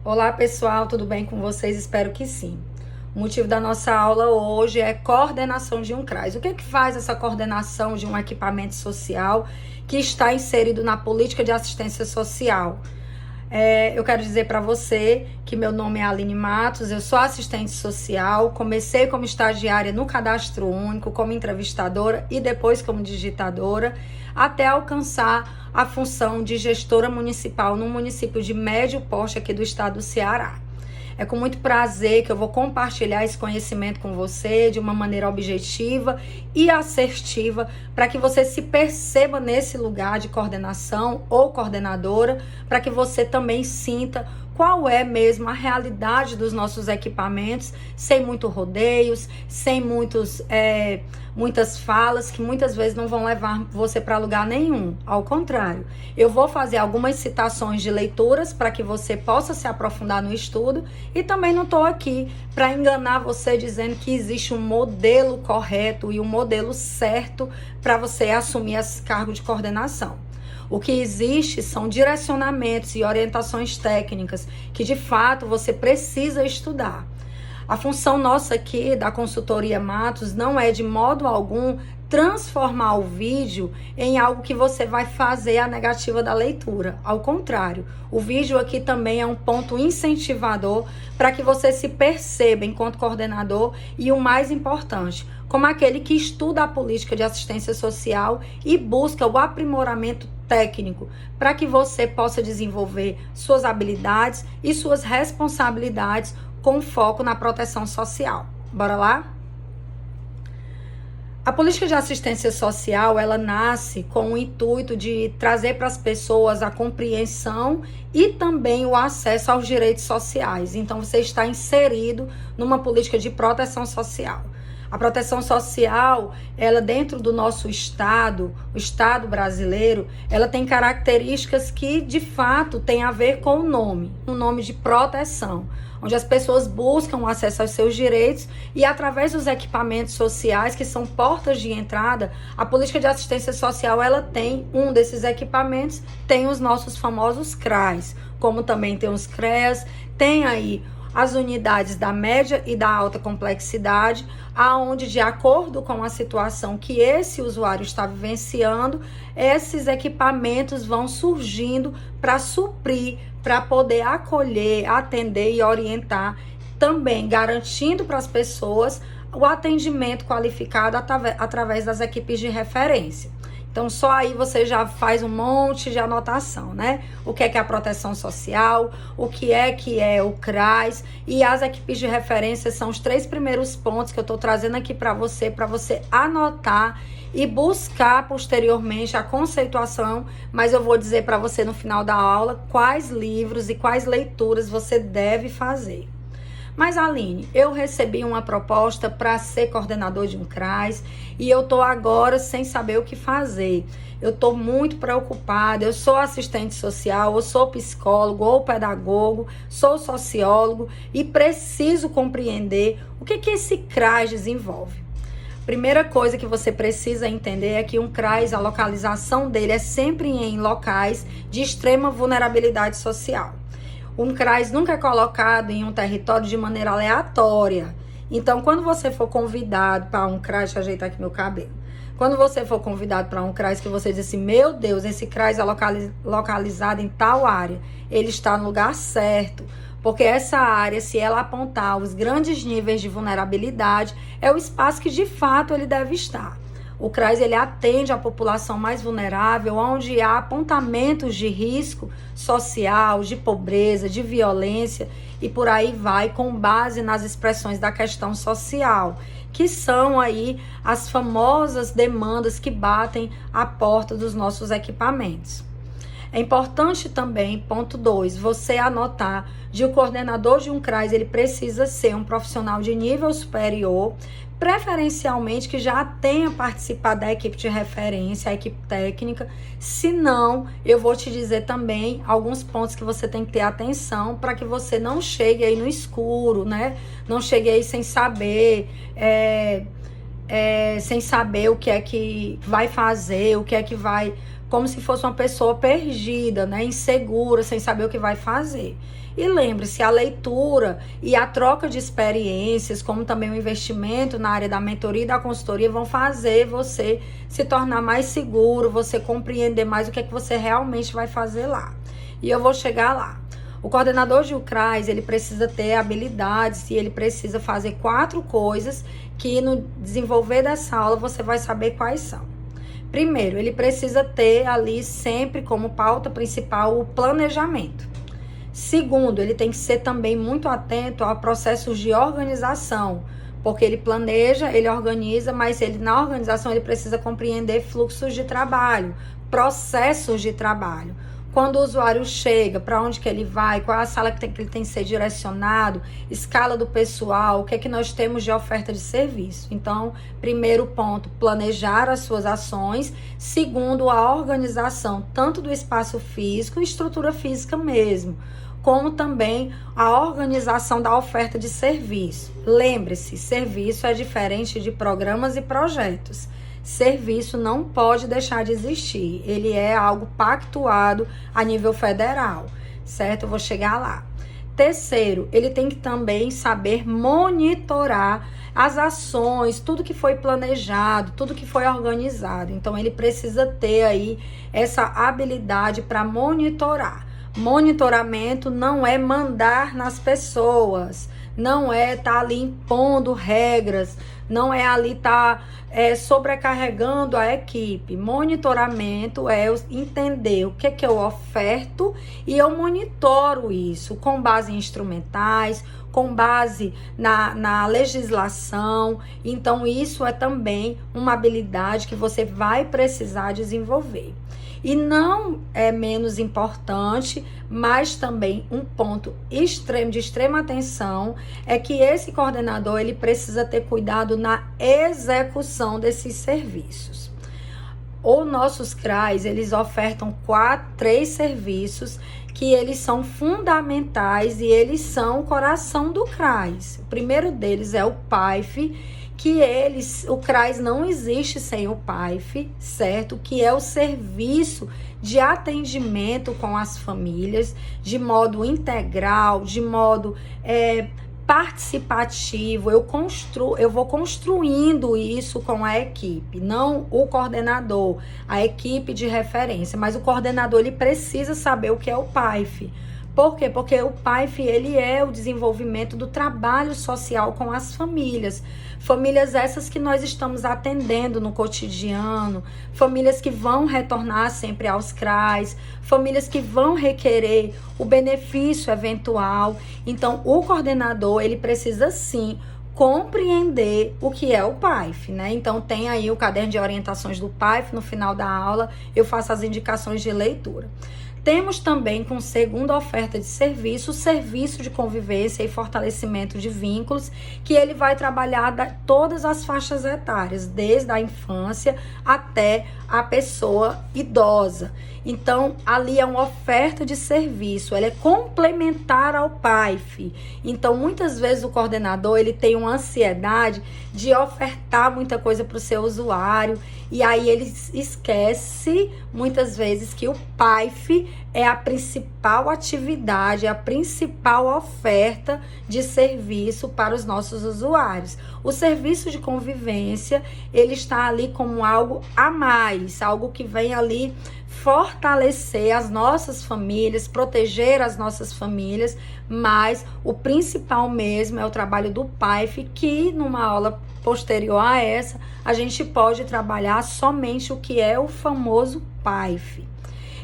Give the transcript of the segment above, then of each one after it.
Olá pessoal, tudo bem com vocês? Espero que sim. O motivo da nossa aula hoje é coordenação de um CRAS. O que é que faz essa coordenação de um equipamento social que está inserido na política de assistência social? Eu quero dizer para você que meu nome é Aline Matos, eu sou assistente social, comecei como estagiária no Cadastro Único, como entrevistadora e depois como digitadora, até alcançar a função de gestora municipal num município de médio porte aqui do estado do Ceará. É com muito prazer que eu vou compartilhar esse conhecimento com você de uma maneira objetiva e assertiva para que você se perceba nesse lugar de coordenação ou coordenadora, para que você também sinta qual é mesmo a realidade dos nossos equipamentos, sem muitos rodeios, sem muitas falas que muitas vezes não vão levar você para lugar nenhum. Ao contrário, eu vou fazer algumas citações de leituras para que você possa se aprofundar no estudo e também não estou aqui para enganar você dizendo que existe um modelo correto e um modelo certo para você assumir esse cargo de coordenação. O que existe são direcionamentos e orientações técnicas que, de fato, você precisa estudar. A função nossa aqui da consultoria Matos não é de modo algum transformar o vídeo em algo que você vai fazer a negativa da leitura. Ao contrário, o vídeo aqui também é um ponto incentivador para que você se perceba enquanto coordenador e, o mais importante, como aquele que estuda a política de assistência social e busca o aprimoramento técnico para que você possa desenvolver suas habilidades e suas responsabilidades com foco na proteção social. Bora lá? A política de assistência social, ela nasce com o intuito de trazer para as pessoas a compreensão e também o acesso aos direitos sociais. Então, você está inserido numa política de proteção social. A proteção social, ela dentro do nosso estado, o estado brasileiro, ela tem características que de fato tem a ver com o nome de proteção, onde as pessoas buscam o acesso aos seus direitos e através dos equipamentos sociais, que são portas de entrada, a política de assistência social, ela tem um desses equipamentos, tem os nossos famosos CRAs, como também tem os CREAS, tem aí as unidades da média e da alta complexidade, aonde, de acordo com a situação que esse usuário está vivenciando, esses equipamentos vão surgindo para suprir, para poder acolher, atender e orientar, também garantindo para as pessoas o atendimento qualificado através das equipes de referência. Então, só aí você já faz um monte de anotação, né? O que é a proteção social, o que é o CRAS e as equipes de referência são os 3 primeiros pontos que eu estou trazendo aqui para você anotar e buscar posteriormente a conceituação, mas eu vou dizer para você no final da aula quais livros e quais leituras você deve fazer. Mas, Aline, eu recebi uma proposta para ser coordenador de um CRAS e eu estou agora sem saber o que fazer. Eu estou muito preocupada, eu sou assistente social, eu sou psicólogo ou pedagogo, sou sociólogo e preciso compreender o que esse CRAS desenvolve. Primeira coisa que você precisa entender é que um CRAS, a localização dele é sempre em locais de extrema vulnerabilidade social. Um CRAS nunca é colocado em um território de maneira aleatória. Então, quando você for convidado para um CRAS, deixa eu ajeitar aqui meu cabelo. Quando você for convidado para um CRAS que você diz assim, meu Deus, esse CRAS é localizado em tal área, ele está no lugar certo. Porque essa área, se ela apontar os grandes níveis de vulnerabilidade, é o espaço que de fato ele deve estar. O CRAS, ele atende a população mais vulnerável, onde há apontamentos de risco social, de pobreza, de violência e por aí vai, com base nas expressões da questão social, que são aí as famosas demandas que batem à porta dos nossos equipamentos. É importante também, ponto 2, você anotar de o coordenador de um CRAS, ele precisa ser um profissional de nível superior, preferencialmente que já tenha participado da equipe de referência, a equipe técnica. Se não, eu vou te dizer também alguns pontos que você tem que ter atenção para que você não chegue aí no escuro, né? Não chegue aí sem saber, sem saber o que é que vai fazer, o que é que vai... Como se fosse uma pessoa perdida, né? Insegura, sem saber o que vai fazer. E lembre-se, a leitura e a troca de experiências, como também o investimento na área da mentoria e da consultoria, vão fazer você se tornar mais seguro, você compreender mais o que é que você realmente vai fazer lá. E eu vou chegar lá. O coordenador de UCRAS, ele precisa ter habilidades e ele precisa fazer 4 coisas que no desenvolver dessa aula você vai saber quais são. Primeiro, ele precisa ter ali sempre como pauta principal o planejamento. Segundo, ele tem que ser também muito atento a processos de organização, porque ele planeja, ele organiza, mas ele na organização ele precisa compreender fluxos de trabalho, processos de trabalho. Quando o usuário chega, para onde que ele vai, qual é a sala que ele tem que ser direcionado, escala do pessoal, o que é que nós temos de oferta de serviço. Então, primeiro ponto, planejar as suas ações. Segundo, a organização, tanto do espaço físico, estrutura física mesmo, como também a organização da oferta de serviço. Lembre-se, serviço é diferente de programas e projetos. Serviço não pode deixar de existir, ele é algo pactuado a nível federal, certo? Eu vou chegar lá. Terceiro, ele tem que também saber monitorar as ações, tudo que foi planejado, tudo que foi organizado. Então, ele precisa ter aí essa habilidade para monitorar. Monitoramento não é mandar nas pessoas, não é estar ali impondo regras, não é ali estar sobrecarregando a equipe. Monitoramento é eu entender o que é que eu oferto e eu monitoro isso com base em instrumentais, com base na legislação. Então, isso é também uma habilidade que você vai precisar desenvolver. E não é menos importante, mas também um ponto de extrema atenção é que esse coordenador ele precisa ter cuidado na execução desses serviços. Os nossos CRAs, eles ofertam 3 serviços que eles são fundamentais e eles são o coração do CRAS. O primeiro deles é o PAIF, o CRAS não existe sem o PAIF, certo? Que é o serviço de atendimento com as famílias, de modo integral, de modo participativo. Eu vou construindo isso com a equipe, não o coordenador, a equipe de referência, mas o coordenador ele precisa saber o que é o PAIF. Por quê? Porque o PAIF, ele é o desenvolvimento do trabalho social com as famílias. Famílias essas que nós estamos atendendo no cotidiano, famílias que vão retornar sempre aos CRAs, famílias que vão requerer o benefício eventual. Então, o coordenador, ele precisa sim compreender o que é o PAIF, né? Então, tem aí o caderno de orientações do PAIF, no final da aula eu faço as indicações de leitura. Temos também, com segunda oferta de serviço, o serviço de convivência e fortalecimento de vínculos, que ele vai trabalhar todas as faixas etárias, desde a infância até a pessoa idosa. Então, ali é uma oferta de serviço, ela é complementar ao PAIF. Então, muitas vezes o coordenador, ele tem uma ansiedade de ofertar muita coisa para o seu usuário, e aí ele esquece, muitas vezes, que o PAIF é a principal atividade, é a principal oferta de serviço para os nossos usuários. O serviço de convivência, ele está ali como algo a mais, algo que vem ali fortalecer as nossas famílias, proteger as nossas famílias, mas o principal mesmo é o trabalho do PAIF, que numa aula posterior a essa, a gente pode trabalhar somente o que é o famoso PAIF.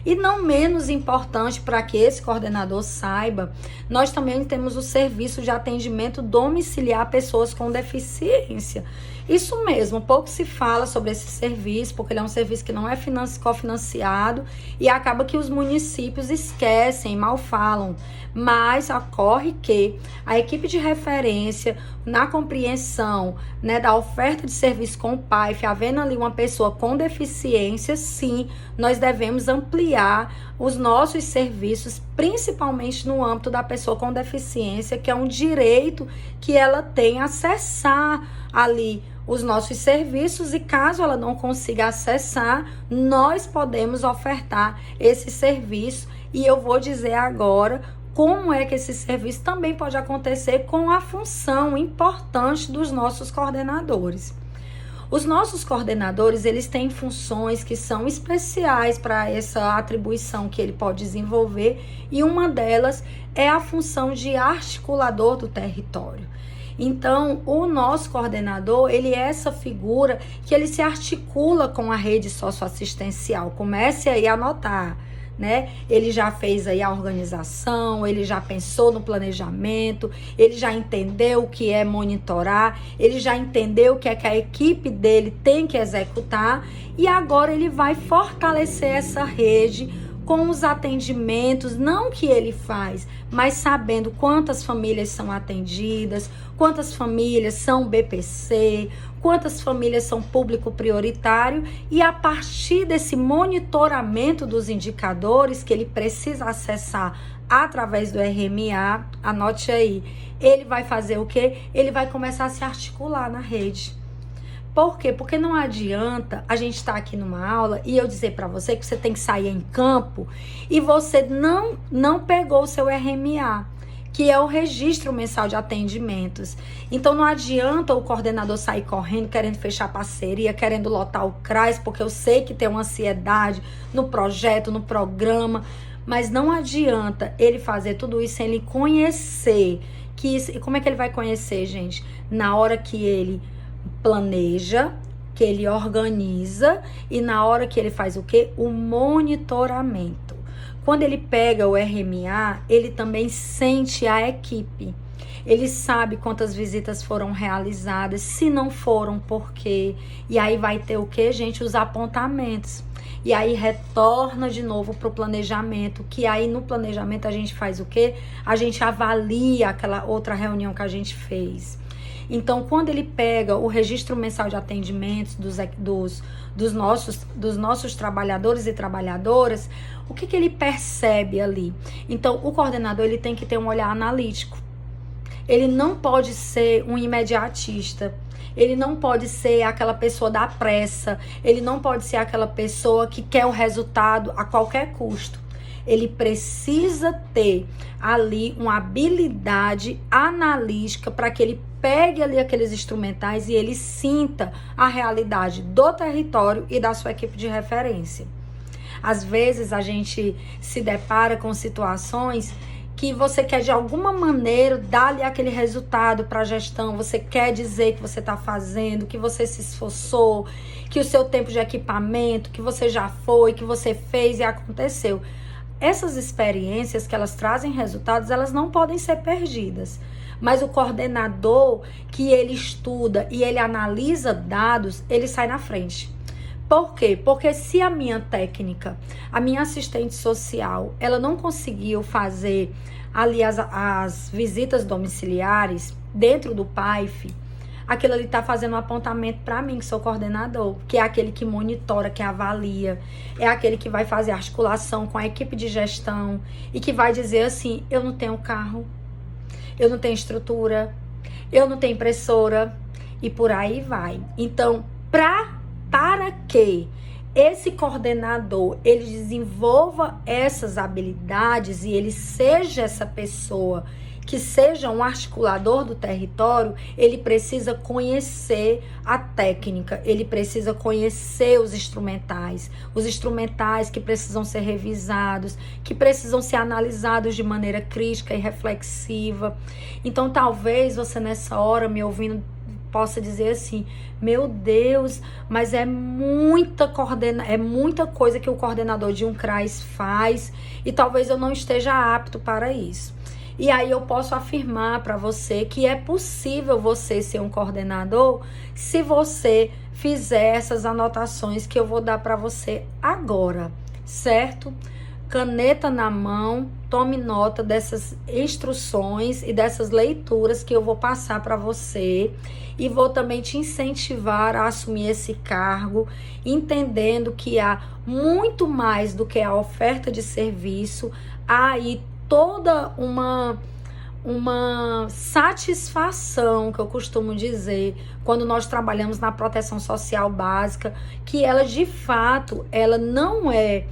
E não menos importante para que esse coordenador saiba, nós também temos o serviço de atendimento domiciliar a pessoas com deficiência. Isso mesmo, pouco se fala sobre esse serviço, porque ele é um serviço que não é cofinanciado e acaba que os municípios esquecem, mal falam. Mas ocorre que a equipe de referência, na compreensão, né, da oferta de serviço com o PAIF, havendo ali uma pessoa com deficiência, sim, nós devemos ampliar os nossos serviços, principalmente no âmbito da pessoa com deficiência, que é um direito que ela tem a acessar ali os nossos serviços, e caso ela não consiga acessar, nós podemos ofertar esse serviço. E eu vou dizer agora como é que esse serviço também pode acontecer com a função importante dos nossos coordenadores. Os nossos coordenadores, eles têm funções que são especiais para essa atribuição que ele pode desenvolver, e uma delas é a função de articulador do território. Então, o nosso coordenador, ele é essa figura que ele se articula com a rede socioassistencial. Comece aí a anotar, né? Ele já fez aí a organização, ele já pensou no planejamento, ele já entendeu o que é monitorar, ele já entendeu o que é que a equipe dele tem que executar, e agora ele vai fortalecer essa rede com os atendimentos, não que ele faz, mas sabendo quantas famílias são atendidas, quantas famílias são BPC, quantas famílias são público prioritário, e a partir desse monitoramento dos indicadores que ele precisa acessar através do RMA, anote aí, ele vai fazer o quê? Ele vai começar a se articular na rede. Por quê? Porque não adianta a gente estar aqui numa aula e eu dizer para você que você tem que sair em campo e você não pegou o seu RMA, que é o registro mensal de atendimentos. Então não adianta o coordenador sair correndo, querendo fechar parceria, querendo lotar o CRAS, porque eu sei que tem uma ansiedade no projeto, no programa, mas não adianta ele fazer tudo isso sem ele conhecer. E como é que ele vai conhecer, gente? Na hora que ele planeja, que ele organiza, e na hora que ele faz o quê? O monitoramento. Quando ele pega o RMA, ele também sente a equipe. Ele sabe quantas visitas foram realizadas, se não foram, por quê? E aí vai ter o quê, gente? Os apontamentos. E aí retorna de novo para o planejamento, que aí no planejamento a gente faz o quê? A gente avalia aquela outra reunião que a gente fez. Então, quando ele pega o registro mensal de atendimentos dos nossos trabalhadores e trabalhadoras, o que ele percebe ali? Então, o coordenador ele tem que ter um olhar analítico. Ele não pode ser um imediatista. Ele não pode ser aquela pessoa da pressa. Ele não pode ser aquela pessoa que quer o resultado a qualquer custo. Ele precisa ter ali uma habilidade analítica para que ele pegue ali aqueles instrumentais e ele sinta a realidade do território e da sua equipe de referência. Às vezes a gente se depara com situações que você quer de alguma maneira dar-lhe aquele resultado para a gestão, você quer dizer que você está fazendo, que você se esforçou, que o seu tempo de equipamento, que você já foi, que você fez e aconteceu. Essas experiências que elas trazem resultados, elas não podem ser perdidas. Mas o coordenador que ele estuda e ele analisa dados, ele sai na frente. Por quê? Porque se a minha técnica, a minha assistente social, ela não conseguiu fazer ali as visitas domiciliares dentro do PAIF, aquilo ali está fazendo um apontamento para mim, que sou coordenador, que é aquele que monitora, que avalia, é aquele que vai fazer articulação com a equipe de gestão e que vai dizer assim, eu não tenho carro, eu não tenho estrutura, eu não tenho impressora e por aí vai. Então, para que esse coordenador, ele desenvolva essas habilidades e ele seja essa pessoa que seja um articulador do território, ele precisa conhecer a técnica, ele precisa conhecer os instrumentais que precisam ser revisados, que precisam ser analisados de maneira crítica e reflexiva. Então, talvez você nessa hora me ouvindo possa dizer assim, meu Deus, mas é muita coisa que o coordenador de um CRAS faz e talvez eu não esteja apto para isso. E aí eu posso afirmar para você que é possível você ser um coordenador se você fizer essas anotações que eu vou dar para você agora, certo? Caneta na mão, tome nota dessas instruções e dessas leituras que eu vou passar para você e vou também te incentivar a assumir esse cargo, entendendo que há muito mais do que a oferta de serviço, há aí toda uma satisfação, que eu costumo dizer, quando nós trabalhamos na proteção social básica, que ela de fato, ela não é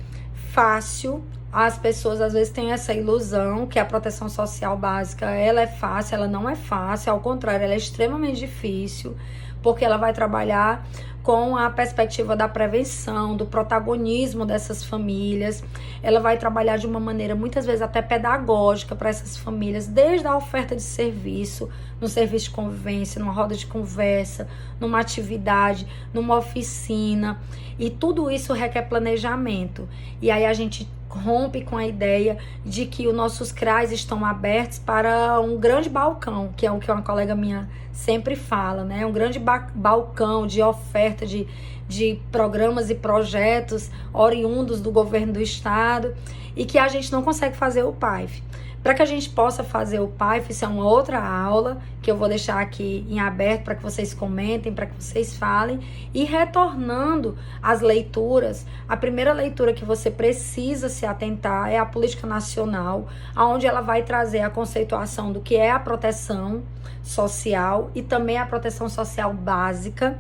fácil. As pessoas às vezes têm essa ilusão que a proteção social básica, ela é fácil, ela não é fácil, ao contrário, ela é extremamente difícil, porque ela vai trabalhar com a perspectiva da prevenção, do protagonismo dessas famílias. Ela vai trabalhar de uma maneira muitas vezes até pedagógica para essas famílias, desde a oferta de serviço, no serviço de convivência, numa roda de conversa, numa atividade, numa oficina, e tudo isso requer planejamento. E aí a gente rompe com a ideia de que os nossos CRAs estão abertos para um grande balcão, que é o que uma colega minha sempre fala, né? Um grande balcão de oferta de programas e projetos oriundos do governo do estado, e que a gente não consegue fazer o PAIF. Para que a gente possa fazer o PAIF, isso é uma outra aula que eu vou deixar aqui em aberto para que vocês comentem, para que vocês falem. E retornando às leituras, a primeira leitura que você precisa se atentar é a Política Nacional, onde ela vai trazer a conceituação do que é a proteção social e também a proteção social básica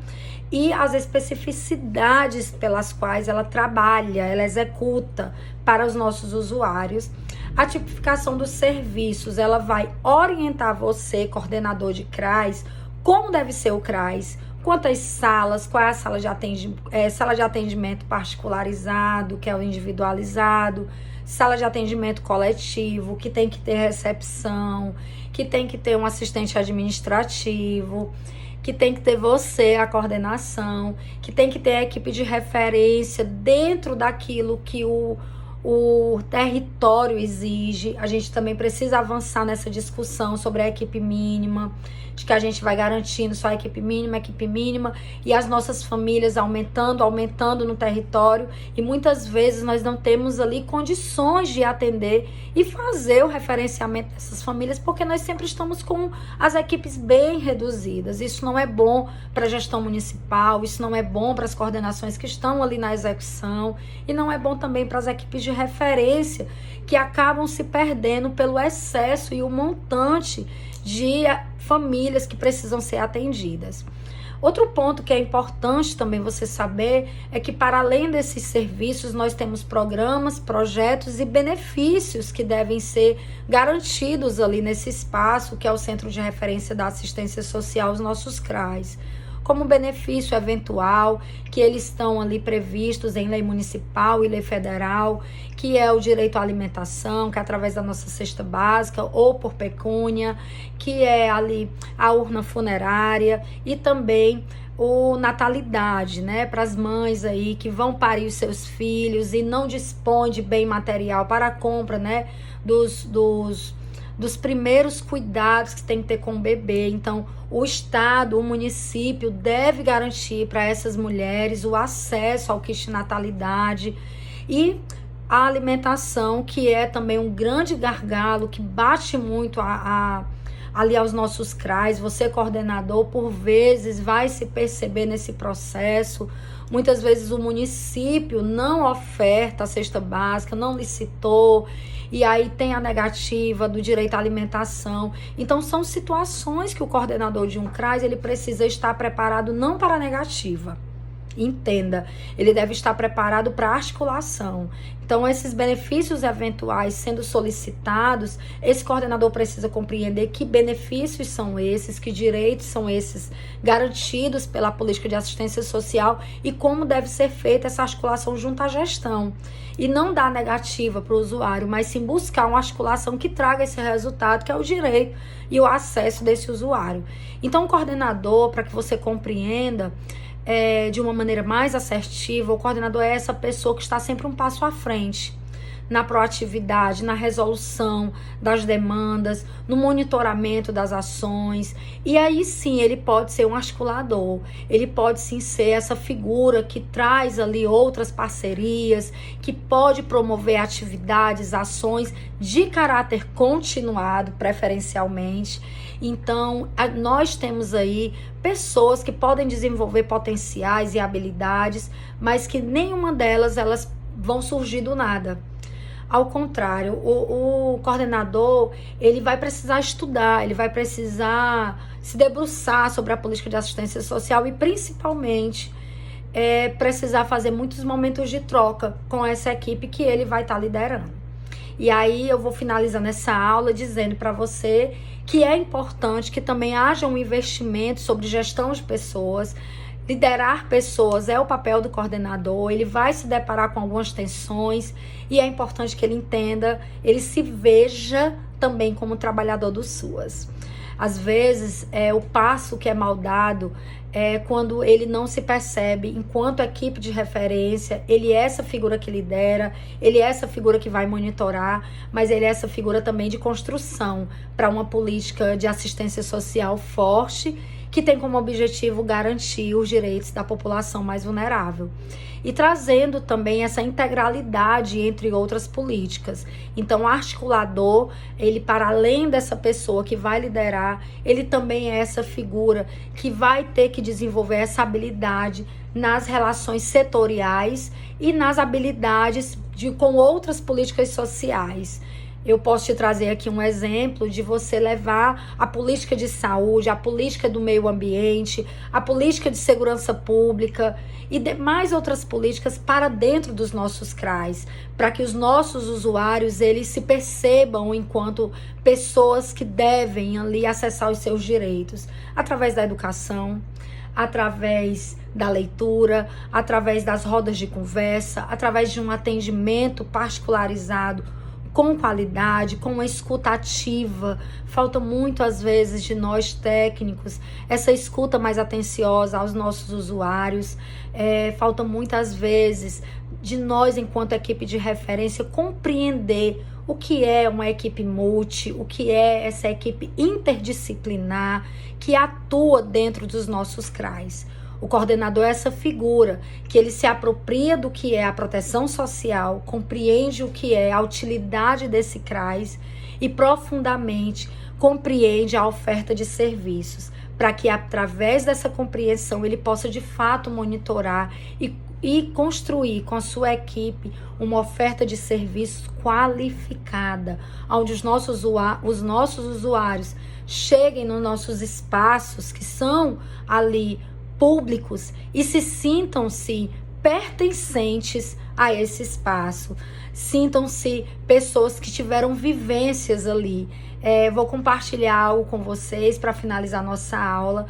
e as especificidades pelas quais ela trabalha, ela executa para os nossos usuários. A tipificação dos serviços, ela vai orientar você, coordenador de CRAS, como deve ser o CRAS, quantas salas, qual é a sala de atendimento particularizado, que é o individualizado, sala de atendimento coletivo, que tem que ter recepção, que tem que ter um assistente administrativo, que tem que ter você, a coordenação, que tem que ter a equipe de referência dentro daquilo que o território exige. A gente também precisa avançar nessa discussão sobre a equipe mínima, de que a gente vai garantindo só a equipe mínima, e as nossas famílias aumentando no território, e muitas vezes nós não temos ali condições de atender e fazer o referenciamento dessas famílias, porque nós sempre estamos com as equipes bem reduzidas. Isso não é bom para a gestão municipal, isso não é bom para as coordenações que estão ali na execução, e não é bom também para as equipes de referência, que acabam se perdendo pelo excesso e o montante de famílias que precisam ser atendidas. Outro ponto que é importante também você saber é que, para além desses serviços, nós temos programas, projetos e benefícios que devem ser garantidos ali nesse espaço, que é o Centro de Referência da Assistência Social, os nossos CRAs. Como benefício eventual, que eles estão ali previstos em lei municipal e lei federal, que é o direito à alimentação, que é através da nossa cesta básica, ou por pecúnia, que é ali a urna funerária, e também o natalidade, né, para as mães aí que vão parir os seus filhos e não dispõem de bem material para a compra, né, dos primeiros cuidados que tem que ter com o bebê. Então, o Estado, o município deve garantir para essas mulheres o acesso ao kit natalidade e a alimentação, que é também um grande gargalo que bate muito ali aos nossos CRAs. Você, coordenador, por vezes vai se perceber nesse processo. Muitas vezes o município não oferta a cesta básica, não licitou, e aí tem a negativa do direito à alimentação. Então são situações que o coordenador de um CRAS, ele precisa estar preparado não para a negativa. Entenda, ele deve estar preparado para articulação. Então, esses benefícios eventuais sendo solicitados, esse coordenador precisa compreender que benefícios são esses, que direitos são esses garantidos pela política de assistência social e como deve ser feita essa articulação junto à gestão. E não dar negativa para o usuário, mas sim buscar uma articulação que traga esse resultado, que é o direito e o acesso desse usuário. Então, o coordenador, para que você compreenda, de uma maneira mais assertiva, o coordenador é essa pessoa que está sempre um passo à frente na proatividade, na resolução das demandas, no monitoramento das ações. E aí sim, ele pode ser um articulador, ele pode sim ser essa figura que traz ali outras parcerias, que pode promover atividades, ações de caráter continuado, preferencialmente. Então, nós temos aí pessoas que podem desenvolver potenciais e habilidades, mas que nenhuma delas elas vão surgir do nada. Ao contrário, o coordenador, ele vai precisar estudar, ele vai precisar se debruçar sobre a política de assistência social e, principalmente, precisar fazer muitos momentos de troca com essa equipe que ele vai estar liderando. E aí eu vou finalizando essa aula dizendo para você que é importante que também haja um investimento sobre gestão de pessoas. Liderar pessoas é o papel do coordenador, ele vai se deparar com algumas tensões e é importante que ele entenda, ele se veja também como trabalhador do SUAS. Às vezes, o passo que é mal dado é quando ele não se percebe enquanto equipe de referência, ele é essa figura que lidera, ele é essa figura que vai monitorar, mas ele é essa figura também de construção para uma política de assistência social forte, que tem como objetivo garantir os direitos da população mais vulnerável. E trazendo também essa integralidade entre outras políticas. Então, o articulador, ele para além dessa pessoa que vai liderar, ele também é essa figura que vai ter que desenvolver essa habilidade nas relações setoriais e nas habilidades com outras políticas sociais. Eu posso te trazer aqui um exemplo de você levar a política de saúde, a política do meio ambiente, a política de segurança pública e demais outras políticas para dentro dos nossos CRAs, para que os nossos usuários eles se percebam enquanto pessoas que devem ali acessar os seus direitos, através da educação, através da leitura, através das rodas de conversa, através de um atendimento particularizado, com qualidade, com uma escuta ativa. Falta muito, às vezes, de nós técnicos, essa escuta mais atenciosa aos nossos usuários. Falta muitas vezes de nós, enquanto equipe de referência, compreender o que é uma equipe multi, o que é essa equipe interdisciplinar que atua dentro dos nossos CRAs. O coordenador é essa figura que ele se apropria do que é a proteção social, compreende o que é a utilidade desse CRAS e profundamente compreende a oferta de serviços, para que através dessa compreensão ele possa de fato monitorar e construir com a sua equipe uma oferta de serviços qualificada, onde os nossos usuários cheguem nos nossos espaços que são ali públicos e se sintam-se pertencentes a esse espaço, sintam-se pessoas que tiveram vivências ali. Vou compartilhar algo com vocês para finalizar nossa aula.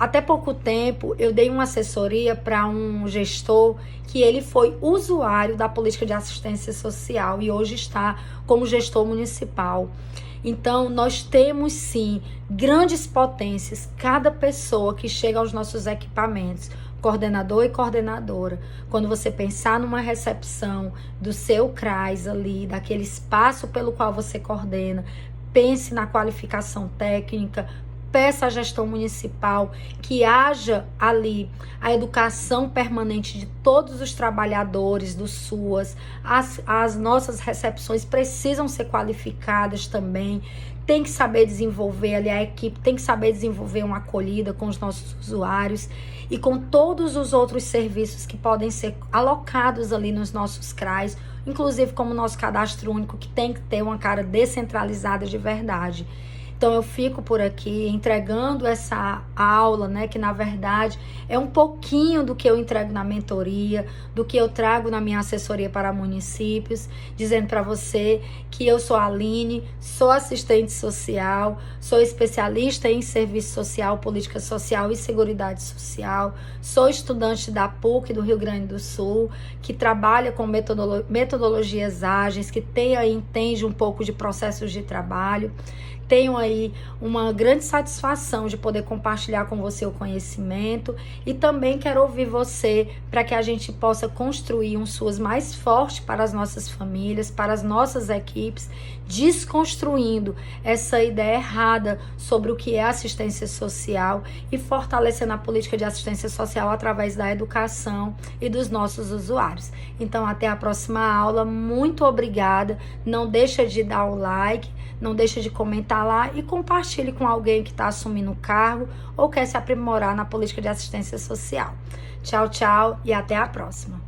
Até pouco tempo eu dei uma assessoria para um gestor que ele foi usuário da política de assistência social e hoje está como gestor municipal. Então, nós temos sim grandes potências, cada pessoa que chega aos nossos equipamentos, coordenador e coordenadora. Quando você pensar numa recepção do seu CRAS ali, daquele espaço pelo qual você coordena, pense na qualificação técnica, peça à gestão municipal que haja ali a educação permanente de todos os trabalhadores do SUAS. As nossas recepções precisam ser qualificadas também. Tem que saber desenvolver ali, a equipe tem que saber desenvolver uma acolhida com os nossos usuários e com todos os outros serviços que podem ser alocados ali nos nossos CRAs, inclusive como o nosso cadastro único, que tem que ter uma cara descentralizada de verdade. Então eu fico por aqui entregando essa aula, né, que na verdade é um pouquinho do que eu entrego na mentoria, do que eu trago na minha assessoria para municípios, dizendo para você que eu sou a Aline, sou assistente social, sou especialista em serviço social, política social e seguridade social, sou estudante da PUC do Rio Grande do Sul, que trabalha com metodologias ágeis, que entende um pouco de processos de trabalho. Tenho aí uma grande satisfação de poder compartilhar com você o conhecimento e também quero ouvir você para que a gente possa construir um SUAS mais forte para as nossas famílias, para as nossas equipes, desconstruindo essa ideia errada sobre o que é assistência social e fortalecendo a política de assistência social através da educação e dos nossos usuários. Então, até a próxima aula. Muito obrigada. Não deixa de dar o like, não deixa de comentar lá e compartilhe com alguém que está assumindo o cargo ou quer se aprimorar na política de assistência social. Tchau, tchau e até a próxima.